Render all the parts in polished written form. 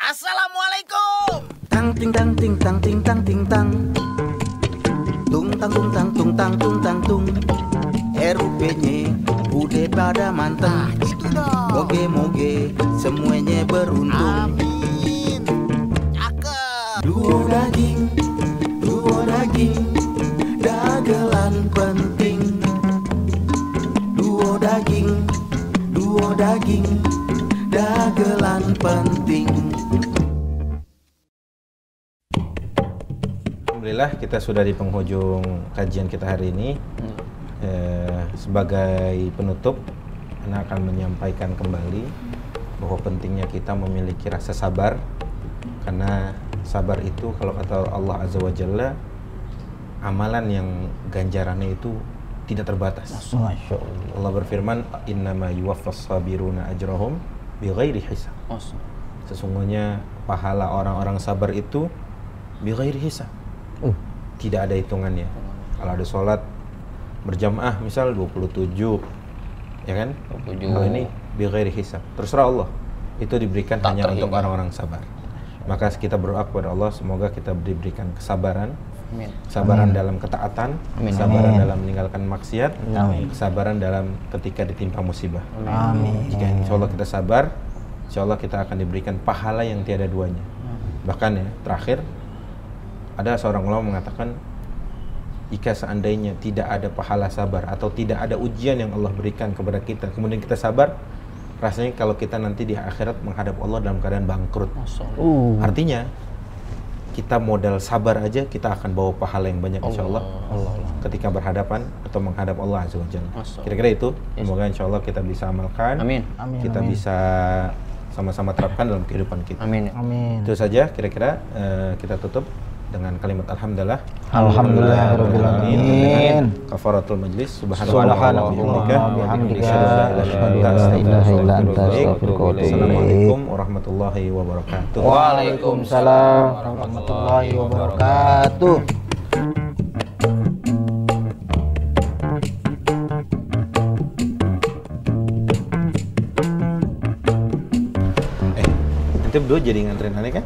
Assalamualaikum. Tang ting tang ting tang ting tang ting tang. Tung tang tung tang tung tang tung tang tung. RUP-nya udah pada manteng. Gitu dong. Moge-moge semuanya beruntung. Amin. Cakep. Duo daging, dagelan penting. Duo daging, dagelan penting. Alhamdulillah kita sudah di penghujung kajian kita hari ini. Sebagai penutup, Ana akan menyampaikan kembali bahwa pentingnya kita memiliki rasa sabar, karena sabar itu kalau kata Allah Azza wa Jalla, amalan yang ganjarannya itu tidak terbatas. Masya Allah. Allah berfirman, innama yuwaffas sabiruna ajrahum bighairi hisab. Sesungguhnya pahala orang-orang sabar itu bighairi hisab. Tidak ada hitungannya. Kalau ada sholat berjamaah misal 27, ya kan? 27. Kalau ini bighairi hisab. Terserah Allah. Itu diberikan tak hanya untuk orang-orang sabar. Maka kita berdoa kepada Allah semoga kita diberikan kesabaran. Amin. Kesabaran dalam ketaatan, Amin. kesabaran Amin. dalam meninggalkan maksiat, Amin. kesabaran dalam ketika ditimpa musibah. Amin. Jika insya Allah kita sabar, insya Allah kita akan diberikan pahala yang tiada duanya. Bahkan ya, terakhir ada seorang ulama mengatakan, jika seandainya tidak ada pahala sabar atau tidak ada ujian yang Allah berikan kepada kita, kemudian kita sabar, rasanya kalau kita nanti di akhirat menghadap Allah dalam keadaan bangkrut. Artinya kita modal sabar aja kita akan bawa pahala yang banyak insya Allah ketika berhadapan atau menghadap Allah Azza wa Jalla. Kira-kira itu, semoga insya Allah kita bisa amalkan. Amin. Kita bisa sama-sama terapkan dalam kehidupan kita. Amin. Itu saja kira-kira. Kita tutup dengan kalimat alhamdulillah. Alhamdulillahirabbil alamin. Kafaratul majlis. Subhanallah wa bihamdika asyhadu an la ilaha illa anta astaghfiruka wa atubu ilaik. Assalamualaikum warahmatullahi wabarakatuh. Waalaikumsalam warahmatullahi wabarakatuh. Nanti berdua jadi nganterin aneh kan?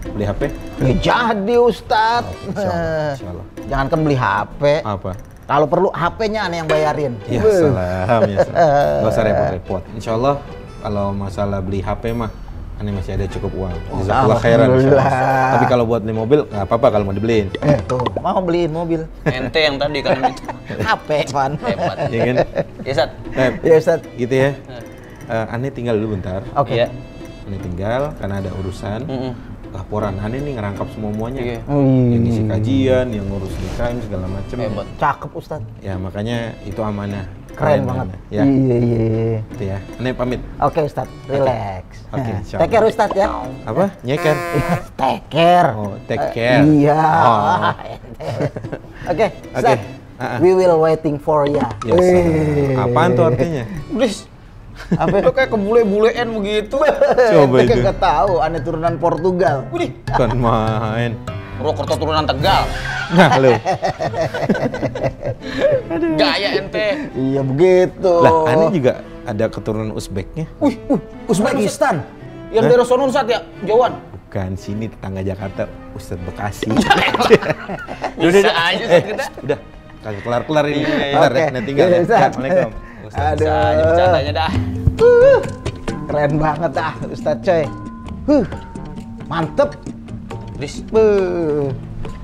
Beli HP? Ya jadi Ustadz. Insya Allah. Jangan kan beli HP. Apa? Kalau perlu HP-nya aneh yang bayarin. Ya salam, ya salam. Gak usah repot-repot. Insya Allah kalau masalah beli HP mah aneh masih ada cukup uang. Jazakallah khairan. Tapi kalau buat beli mobil nggak apa-apa kalau mau dibeliin. Tuh, mau beliin mobil. Ente yang tadi kan HP, Van. hebat. Iya kan? Ya Sat. Ya Ustadz. Gitu ya. Aneh tinggal dulu bentar. Oke. Iya. Aneh tinggal karena ada urusan. Laporan aneh nih ngerangkap semuanya. Iya. Yang ngisi kajian, yang ngurus DKM segala macem. Hebat. Cakep Ustadz. Ya makanya itu amanah. Keren banget. Aneh. Ya. Iya. Itu ya. Aneh pamit. Oke Ustadz, relax. Oke, Nah, insya take care Allah. Ustadz ya. Apa? Nyeker? Take care. Oh, take care. Iya. Oh. Oke, Oke. Ustadz. We will waiting for ya. Ya, apaan tuh artinya? Blis. Apa? Lo kayak kebule-bulean begitu. Coba itu. Nggak tahu, aneh turunan Portugal. Widih. Kan main. Purwokerto turunan Tegal. Nah, lu. Gaya ente. Iya begitu. Lah, aneh juga ada keturunan Uzbeknya. Wih, Uzbekistan. yang daerah sono Sat ya, jauhan. Bukan, sini tetangga Jakarta, Ustadz Bekasi. Bisa aja Sat kita. Udah, kagak kelar-kelar ini. Iya, Bentar oke. ya, nanti tinggal Iya, ya. Ustadz. Assalamualaikum. Bisa aja bercandanya dah. Keren banget Ustadz coy. Mantep. Blis.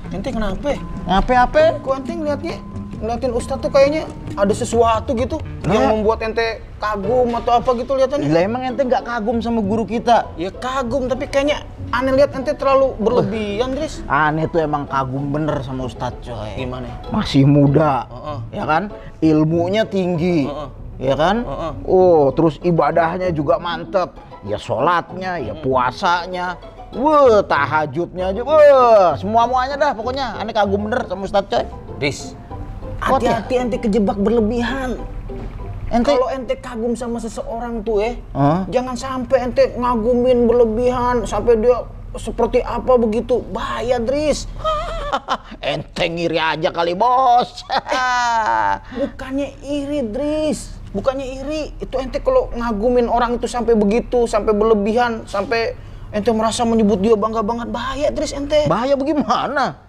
Ente kenapa? Ngapain? Kok ente ngeliatin Ustadz tuh kayaknya ada sesuatu gitu yang membuat ente kagum atau apa gitu lihatannya. Lah emang ente nggak kagum sama guru kita? Ya kagum, tapi kayaknya aneh lihat ente terlalu berlebihan, Dris. Aneh tuh emang kagum bener sama Ustadz coy. Gimana? Masih muda, Heeh. ya kan? Ilmunya tinggi, Heeh. ya kan? Heeh. Oh, terus ibadahnya juga mantep. Ya sholatnya, ya puasanya, tahajudnya aja, semua-muanya dah pokoknya. Aneh kagum bener sama Ustadz coy. Dris, Kuat ya? hati-hati ente kejebak berlebihan. Ente, Kalau ente kagum sama seseorang tuh Hah? jangan sampai ente ngagumin berlebihan sampai dia seperti apa begitu. Bahaya, Dris. ente ngiri aja kali bos. Bukannya iri, Dris. Bukannya iri. Itu ente kalau ngagumin orang itu sampai begitu, sampai berlebihan, sampai ente merasa menyebut dia bangga banget, bahaya Dris ente. Bahaya bagaimana?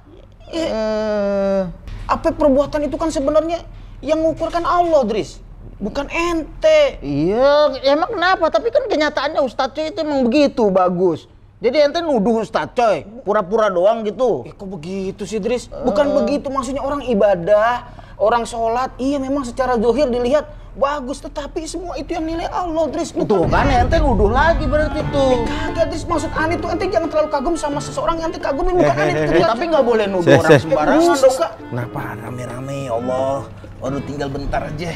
Apa perbuatan itu kan sebenarnya yang mengukurkan Allah, Dris. Bukan ente. Iya, emang kenapa? Tapi kan kenyataannya Ustadz Coy itu emang begitu, bagus. Jadi ente nuduh Ustadz Coy, pura-pura doang gitu. Kok begitu sih, Dris? Bukan begitu, maksudnya orang ibadah, orang sholat, iya memang secara zahir dilihat bagus, tetapi semua itu yang nilai Allah, Dris. Tuh kan ente nuduh lagi berarti tuh. Kagak, Dris, maksud Ani tuh ente jangan terlalu kagum sama seseorang yang ente kagumin, bukan Ani itu. Tapi nggak boleh nuduh orang sembarangan dong. Kenapa rame-rame ya Allah? Waduh tinggal bentar aja.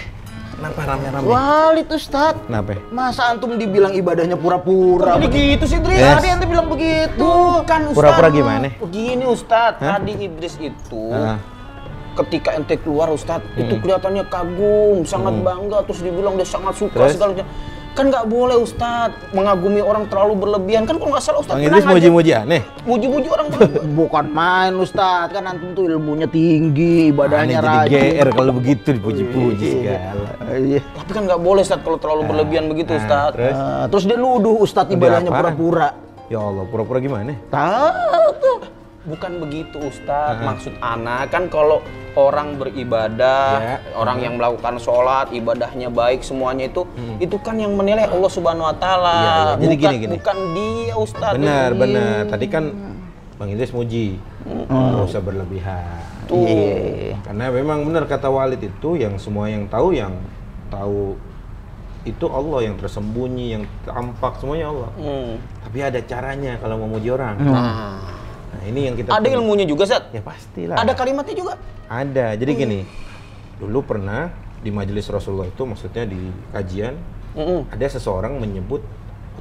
Kenapa rame-rame? Walid Ustadz. Kenapa? Masa antum dibilang ibadahnya pura-pura? Begitu sih, Dris. Tadi ente bilang begitu. Bukan, Ustaz. Pura-pura gimana? Begini, Ustadz. Tadi Idris itu ketika ente keluar, Ustadz, itu kelihatannya kagum, sangat bangga, terus dibilang dia sangat suka segala macam. Kan nggak boleh, Ustadz, mengagumi orang terlalu berlebihan. Kan kalau nggak salah, Ustadz, Bang Idris muji-muji aneh? Muji-muji orang berlebihan. Bukan main Ustadz, kan antum tuh ilmunya tinggi, ibadahnya Aneh jadi rajin. GR kalau begitu dipuji-puji segala. Iya. Tapi kan nggak boleh, Ustadz, kalau terlalu berlebihan begitu, Ustadz. Terus dia nuduh Ustadz ibadahnya apaan? pura-pura. Ya Allah, pura-pura gimana? Tahu tuh. Bukan begitu, Ustadz. Maksud anak kan kalau orang beribadah, orang yang melakukan sholat, ibadahnya baik semuanya itu kan yang menilai Allah Subhanahu Wa Taala. Iya. Jadi gini. Bukan dia, Ustadz. Benar. Tadi kan Bang Idris muji, nggak usah berlebihan. Iya. Karena memang benar kata Walid itu, yang semua yang tahu itu Allah, yang tersembunyi, yang tampak semuanya Allah. Tapi ada caranya kalau mau muji orang. Nah, ini yang kita Ada ilmunya juga, Zat? Ya pastilah. Ada kalimatnya juga? Ada. Jadi gini, dulu pernah di majelis Rasulullah itu, maksudnya di kajian, ada seseorang menyebut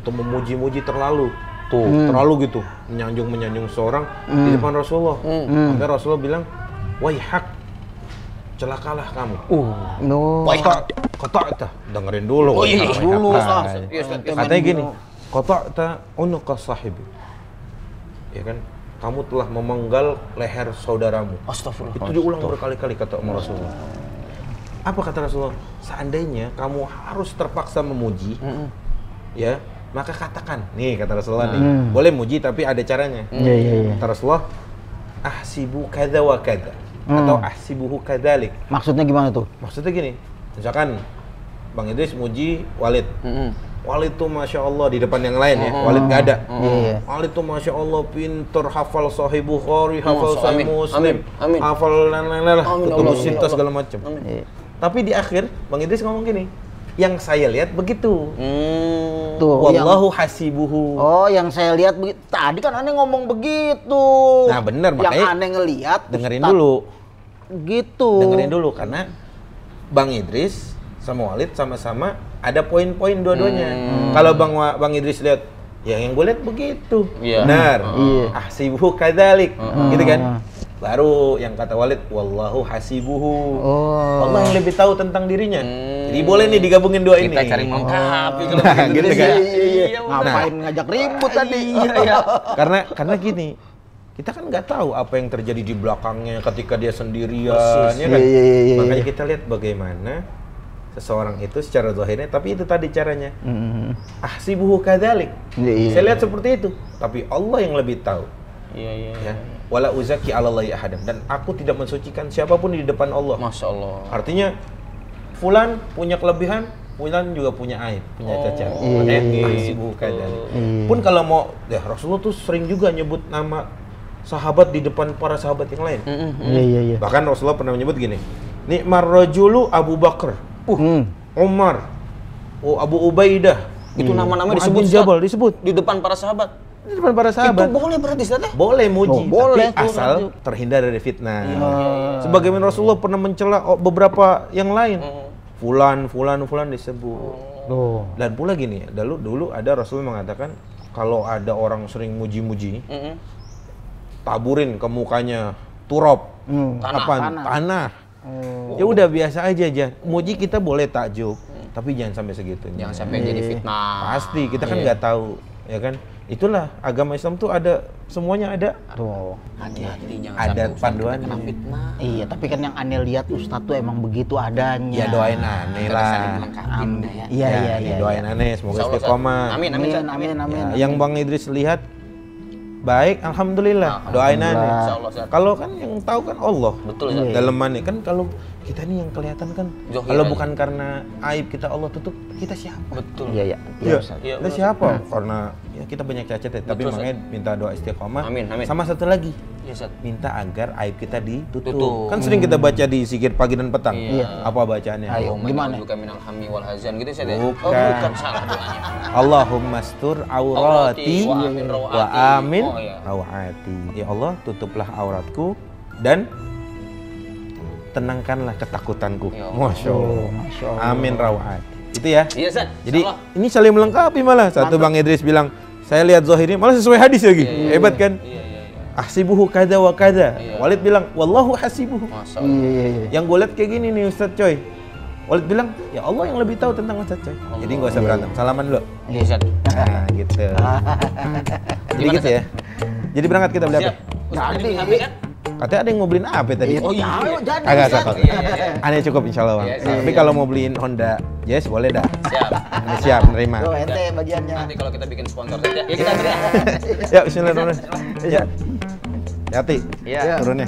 atau memuji-muji terlalu. Terlalu gitu, menyanjung seorang di depan Rasulullah. Sampai Rasulullah bilang, "Waihak, celakalah kamu." Waihak. Kata dengerin dulu. Oh iya, dulu, Ustaz. Ustaz. Katanya gini, "Qata'ta unuqa sahibi." Ya kan? Kamu telah memenggal leher saudaramu. Astagfirullah. Itu diulang berkali-kali kata Rasulullah. Apa kata Rasulullah? Seandainya kamu harus terpaksa memuji, ya, maka katakan. Nih kata Rasulullah nih, boleh muji tapi ada caranya. Iya. Kata Rasulullah, ahsibu kadza wa kadza, atau ahsibuhu kadzalik. Maksudnya gimana tuh? Maksudnya gini, misalkan Bang Idris muji Walid. Walid tuh Masya Allah di depan yang lain ya, Walid nggak ada. Walid tuh Masya Allah pinter, hafal Sahih Bukhari, hafal Sahih Muslim, hafal tutup Sita segala macam. Tapi di akhir Bang Idris ngomong gini, yang saya lihat begitu. Tuh. Wallahu hasibuhu. Oh, yang saya lihat begitu. Tadi kan aneh ngomong begitu. Nah bener, Yang makanya aneh ngelihat. dengerin dulu. Gitu. Dengerin dulu karena Bang Idris sama Walid sama-sama ada poin-poin dua-duanya. Kalau Bang Idris lihat, ya yang gue lihat begitu. Benar. Ahsibuhu kadzalik. Gitu kan? Baru yang kata Walid, wallahu hasibuhu. Allah yang lebih tahu tentang dirinya. Jadi boleh nih digabungin dua ini. Kita cari melengkapi kalau gitu kan. Iya. Ngapain ngajak ribut tadi? Iya. Karena gini, kita kan nggak tahu apa yang terjadi di belakangnya ketika dia sendirian, ya kan? Iya. Makanya kita lihat bagaimana seseorang itu secara zahirnya, tapi itu tadi caranya. Ahsibuhu kadzalik. Saya lihat seperti itu, tapi Allah yang lebih tahu. Iya. Ya. Wala uzaki 'alallahi ahadan, dan aku tidak mensucikan siapapun di depan Allah. Masya Allah. Artinya fulan punya kelebihan, fulan juga punya aib, punya cacat. Makanya ahsibuhu kadzalik. Pun kalau mau, ya Rasulullah tuh sering juga nyebut nama sahabat di depan para sahabat yang lain. Iya. Bahkan Rasulullah pernah menyebut gini, ni'mar rajulu Abu Bakar, Umar, Abu Ubaidah. Itu nama-nama Mu'adz disebut bin Jabal disebut di depan para sahabat. di depan para sahabat. Itu boleh berarti, Ustaz ya? Boleh muji, boleh tapi tuh, asal lanjut. terhindar dari fitnah. Sebagaimana Rasulullah pernah mencela beberapa yang lain. Fulan disebut. Dan pula gini, dulu ada Rasulullah mengatakan kalau ada orang sering muji-muji, taburin ke mukanya turab, tanah. Ya udah biasa aja. Muji kita boleh takjub, tapi jangan sampai segitunya. Jangan sampai jadi fitnah. Pasti kita kan nggak tahu, ya kan? Itulah agama Islam tuh ada semuanya ada. Tuh. Hati-hati jangan Ada sampai panduan. kena fitnah. Iya, tapi kan yang aneh lihat Ustadz tuh emang begitu adanya. Ya doain aneh Kita lah. saling melengkapin dah ya. Iya, Ya, iya, ya, iya. doain aneh semoga Insya Allah, Ustaz. istiqomah. Amin, amin, Amin, Ustaz. amin, amin. Ya, yang Bang Idris lihat baik, alhamdulillah. Doain aneh. Insya Allah, Ustaz. Kalau kan yang tahu kan Allah. Betul, Ustaz. Dalemannya kan kalau kita nih yang kelihatan kan Zohir kalau aja. bukan karena aib kita Allah tutup, kita siapa? Betul. Iya, iya. Iya, Ustaz. Iya, kita betul, siapa? Karena ya kita banyak cacat ya, tapi Betul, makanya minta doa istiqomah. Amin, amin. Sama satu lagi, Iya, Ustaz. minta agar aib kita ditutup. Tutup. Kan sering kita baca di zikir pagi dan petang. Iya. Apa bacaannya? Ayo. Gimana? Juga minal hammi wal hazan gitu Ustaz ya? Bukan. Oh, bukan salah doanya. Allahumma astur aurati Wa amin rawati. wa amin Oh, iya. rawati. Ya Allah, tutuplah auratku dan tenangkanlah ketakutanku. Ya Allah. Masya Allah. Masya Allah. Amin rawati. Itu ya. Iya, Ustaz. Jadi Insya Allah. ini saling melengkapi malah. Satu Bang Idris bilang, saya lihat zahirnya malah sesuai hadis lagi. Hebat kan? Iya, iya, iya. Ahsibuhu kada wa kada. Iya. Walid bilang, wallahu hasibuhu. Masya Allah. Iya, iya, iya. Yang gue lihat kayak gini nih Ustadz Coy. Walid bilang, ya Allah yang lebih tahu tentang Ustadz Coy. Jadi nggak usah berantem. Salaman dulu. Iya, Ustaz. Nah gitu. Jadi Gimana, gitu ya. Jadi berangkat kita beli apa? Siap. Ustaz ada yang HP kan? Katanya ada yang mau beliin apa tadi? Oh iya. Jadi, Agak Ustaz. takut. Iya, iya, iya. Aneh cukup insya Allah Bang. Iya, iya, Tapi kalau mau beliin Honda Jazz boleh dah. Siap. Aneh siap menerima. Tuh, ente bagiannya. Nanti kalau kita bikin sponsor saja, ya kita beri. Ya bismillahirrahmanirrahim. Ya. Hati. Iya. Turunnya.